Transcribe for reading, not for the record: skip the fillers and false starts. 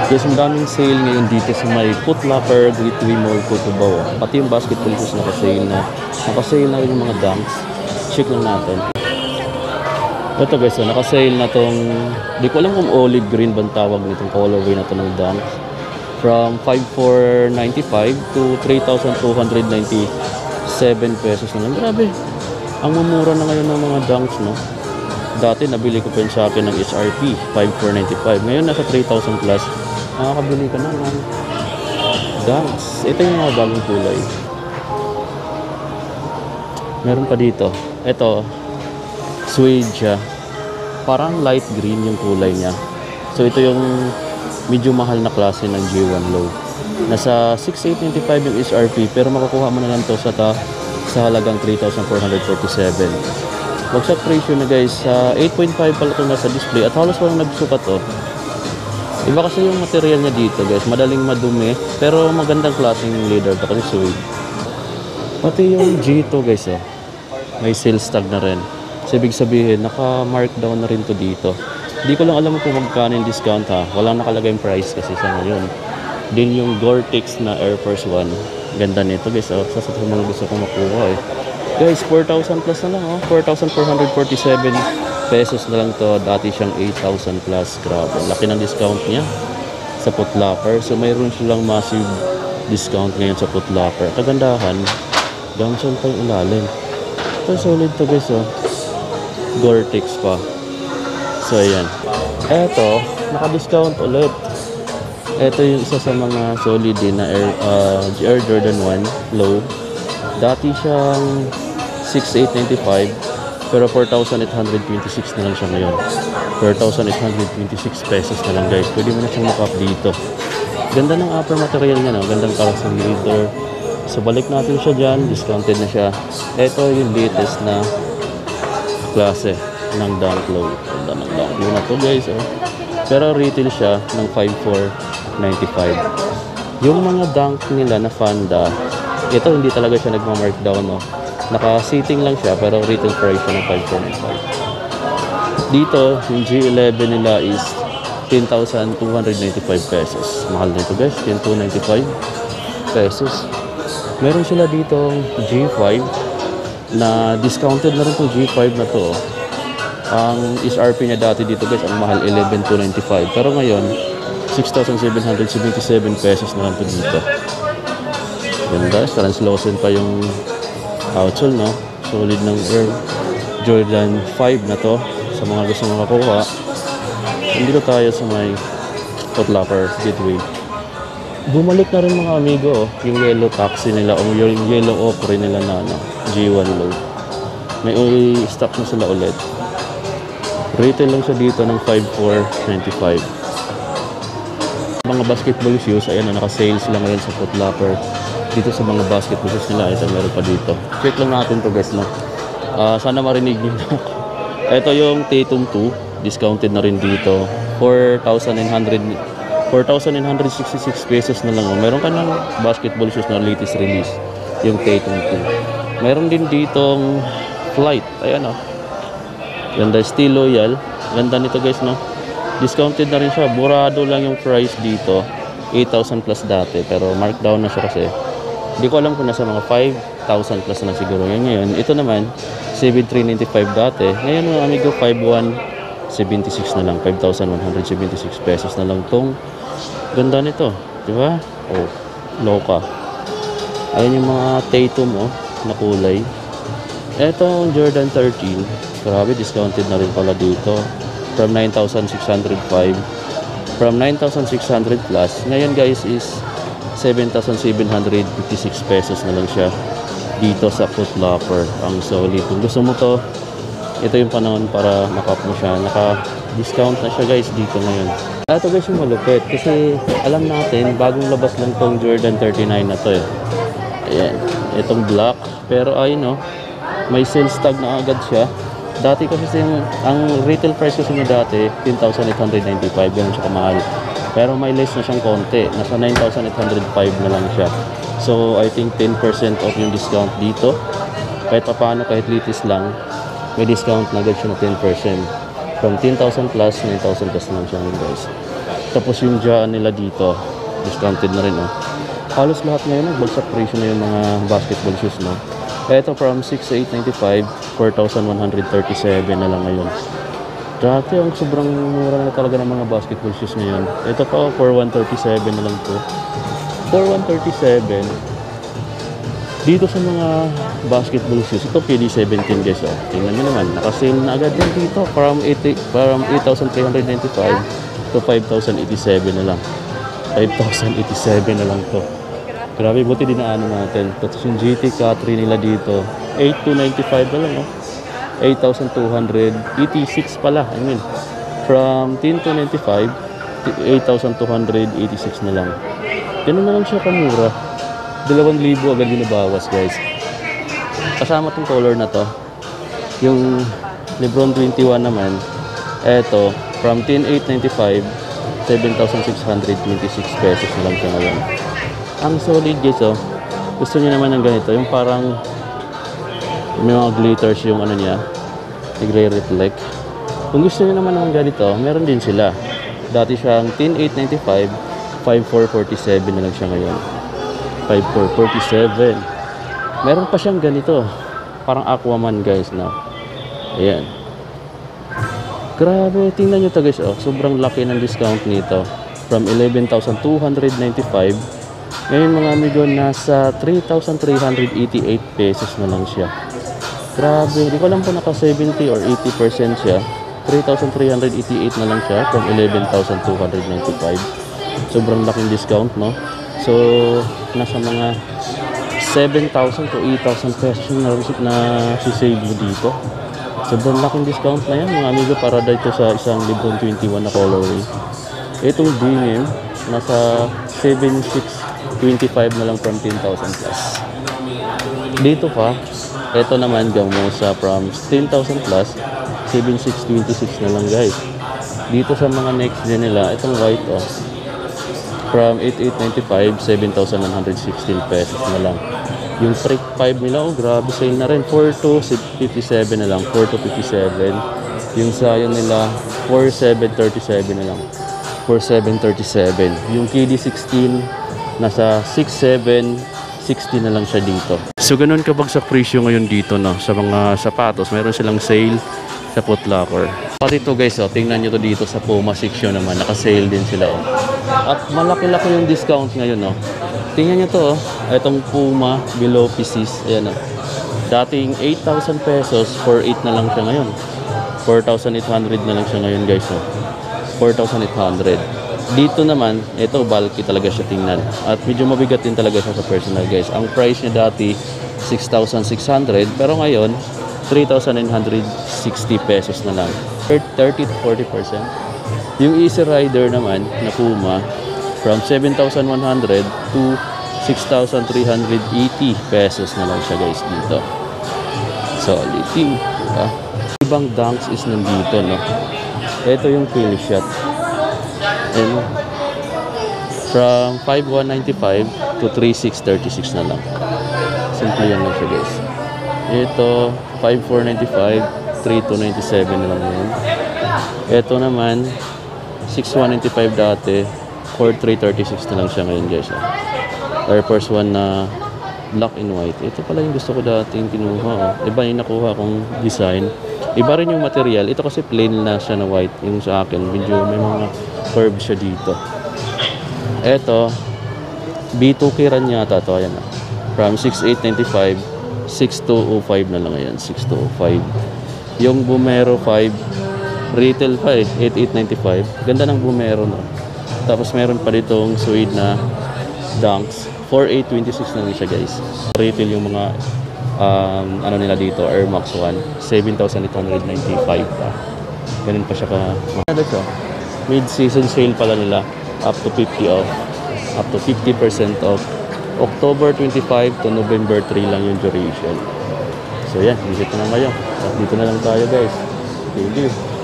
Guys, ang daming sale ngayon dito sa may Foot Locker, Gateway Mall, Cubao. Pati yung basketball shoes naka-sale na. Naka-sale na rin yung mga dunks. Check lang natin. Ito guys, so naka-sale na tong, di ko alam kung olive green bang tawag nitong colorway na to ng dunks. From 5,495 to 3,297 pesos na lang. Grabe. Ang mamura na ngayon ng mga dunks, no? Dati nabili ko pa yun sa akin ng HRP, 5,495. Ngayon nasa 3,000 plus. Makakabili ka na ng dunks. Ito yung mga bagong kulay. Meron pa dito. Ito, suede siya. Parang light green yung kulay niya. So ito yung medyo mahal na klase ng J1 Low. Nasa 6,895 yung HRP, pero makukuha mo na lang to sa halagang 3,447. Bagsak presyo na guys. 8.5 pala ito nasa display at halos walang nagsukat to. Iba kasi yung material niya dito guys, madaling madumi, pero magandang klaseng leather to kasi suede. Pati yung G2 guys, may sales tag na rin. So, ibig sabihin, naka-markdown na rin to dito. Hindi ko lang alam kung magkano yung discount ha. Walang nakalagay yung price kasi sa ngayon. Din yung Gore-Tex na Air Force 1. Ganda nito guys, sa mga gusto kong makuha Guys, 4,000 plus na lang 4,447 pesos na lang to. Dati siyang 8,000 plus. Grabe, laki ng discount niya sa Foot Locker. So mayroon silang massive discount ngayon sa Foot Locker. Kagandahan, gamsan pa yung ilalim. Ito solid to guys Gore-Tex pa. So ayan. Eto, naka-discount ulit. Ito yung isa sa mga solid din na Air Jordan 1 Low. Dati siyang 6,895 pero 4,826 na lang siya ngayon. 4,826 pesos na lang guys. Pwede mo na siyang makap dito. Ganda ng upper material niya, no? Gandang karasang leather. So balik natin siya dyan. Discounted na siya. Ito yung latest na klase ng Dunk Low. Ganda ng Dunk Low na to guys. Pero retail siya ng 5,495. Yung mga dunk nila na Fanda, ito hindi talaga siya nagma-markdown naka-seating lang siya pero retail price siya ng 5,495. Dito yung G11 nila is 10,295 pesos. Mahal na ito guys, 10,295 pesos. Meron sila dito G5 na discounted na rin itong G5 na to. Ang SRP niya dati dito guys, ang mahal 11,295 pero ngayon 6,777 pesos na lang ito dito. Ganda, translucent pa yung outsole, no? Solid ng Air Jordan 5 na to sa mga gusto makakuha. Nandito tayo sa may Foot Locker Gateway. Bumalik na rin mga amigo yung yellow taxi nila o yung yellow ochre nila na G1 Low. May stock na sila ulit. Retail lang siya dito ng 5,495. Mga basketball shoes, ayan naka-sale sila ngayon sa Foot Locker. Dito sa mga basketball shoes nila, ito meron pa dito. Check lang natin to guys, no? Sana marinig nyo na. Ito yung Tatum 2, discounted na rin dito. 4,966 pesos na lang. Meron ka ng basketball shoes na latest release, yung Tatum 2. Meron din ditong Flight, ayan Ganda, Steel Loyal. Ganda nito guys, no? Discounted na rin siya. Burado lang yung price dito. 8,000 plus dati. Pero markdown na siya kasi. Hindi ko alam kung nasa mga 5,000 plus na siguro. Ngayon, ito naman, 7,395 dati. Ngayon mga amigo, 5,176 na lang. 5,176 pesos na lang tong ganda nito. Diba? Oh, loka. Ayan yung mga Tatum, na kulay. Ito, Jordan 13. Grabe, discounted na rin pala dito. From 9,605. From 9,600 plus. Ngayon guys is 7,756 pesos na lang siya dito sa Foot Locker. Ang solid. Kung gusto mo to, ito yung panahon para makap mo siya. Naka-discount na siya guys dito ngayon. Ito guys yung malupit kasi alam natin bagong labas lang tong Jordan 39 na to Ayan. Itong black. Pero ayun may sales tag na agad siya. Dati kasi ang retail price kasi niya dati 10,895, ganun siya kamahal. Pero may less na siyang konti. Nasa 9,805 na lang siya. So, I think 10% off yung discount dito. Kahit paano, kahit litis lang, may discount na agad siya na 10%. From 10,000 plus, 9,000 plus na lang siya guys. Tapos yung dyan nila dito, discounted na rin, oh. Halos lahat ngayon, nagbagsak presyo na yung mga basketball shoes, no? Ito from 6,895, 4,137 na lang ngayon. Dati ang sobrang mura na talaga ng mga basketball shoes ngayon. Ito pa, 4,137 na lang to. 4,137. Dito sa mga basketball shoes, ito PD17 guys, oh. Tingnan nyo naman, nakasale na agad din dito from 8,395 to 5,087 na lang. 5,087 na lang to. Grabe, buti dinaanan natin. Tapos yung GT Cat3 nila dito, 8,295 na lang, oh. 8,286 pala, I mean. From 10,295 to 8,286 na lang. Ganun na lang siya kamura. 2,000 agad binabawas, guys. Kasama tong color na to. Yung Lebron 21 naman, eto, from 10,895, 7,626 pesos na lang siya ngayon. Ang solid, guys, oh. Gusto niyo naman ng ganito, yung parang may mga glitters yung ano niya, nagre-reflect. Kung gusto niyo naman ng ganito, meron din sila. Dati siyang 10,895, 5,447 na lang siya ngayon. 5,447. Meron pa siyang ganito, parang Aquaman, guys, na. Ayan. Grabe, tingnan nyo to, guys, oh. Sobrang laki ng discount nito. From 11,295. Ngayon, mga amigo, nasa 3,388 pesos na lang siya. Grabe, hindi ko alam po naka 70 or 80% siya. 3,388 na lang siya from 11,295. Sobrang laking discount, no? So, nasa mga 7,000 to 8,000 pesos na sisave mo dito. Sobrang laking discount na yan, mga amigo, para dito sa isang Lebron 21 na colorway. Itong denim, nasa 7,625 na lang from 10,000 plus. Dito pa, ito naman gamo sa from 10,000 plus, 7,626 na lang, guys. Dito sa mga next gen nila, itong white, oh, from 8,895, 7,116 pesos na lang. Yung Trick 5 nila, oh, grabe sale na rin. 4,257 na lang. 4,257. Yung Zion nila, 4,737 na lang. 4,737. Yung KD16, nasa 6,760 na lang siya dito. So, ganun kabagsak presyo ngayon dito, no? Sa mga sapatos, meron silang sale sa Foot Locker. Pati ito, guys, oh, tingnan nyo to dito sa Puma section naman. Naka-sale din sila, oh. At malaki-laki yung discount ngayon, no? Tingnan nyo to, oh. Itong Puma below pieces. Ayan, oh. Dating 8,000 pesos, 4,800 na lang siya ngayon. 4,800 na lang siya ngayon, guys, oh. 4,800. Dito naman, ito bulky talaga siya tingnan. At medyo mabigat din talaga siya sa personal, guys. Ang price niya dati 6,600, pero ngayon 3,960 pesos na lang. 30 to 40%. Yung Easy Rider naman na Puma, from 7,100 to 6,380 pesos na lang siya, guys, dito. Solid team, diba? Ibang Dunks is nandito, no? Ito yung Kill Shot. And from 5,195 to 3,636 na lang. Simple yan lang siya, guys. Ito 5,495, 3,297 na lang yun. Ito naman 6,195 dati, 4,336 na lang siya ngayon, guys. Air Force 1 na black and white. Ito pala yung gusto ko dating kinuha, oh. Iba yung nakuha kong design. Iba rin yung material. Ito kasi plain na siya na white. Yung sa akin, medyo may mga curve siya dito. Ito, B2K ran yata ito. Ayan, from 6,895, 6,205 na lang. Ayan, 6,205. Yung Bumero 5, retail pa eh, 8,895. Ganda ng Bumero, no? Tapos meron pa ditong suede na Dunks. 4,826 na lang siya, guys. Retail yung mga ano nila dito, Air Max 1, 7,895 pa. Ganun pa siya ka. Ano siya? Mid-season sale pala nila, up to 50 off. Up to 50% off. October 25 to November 3 lang yung duration. So yan, visit na kayo. Dito na lang tayo, guys. Thank you.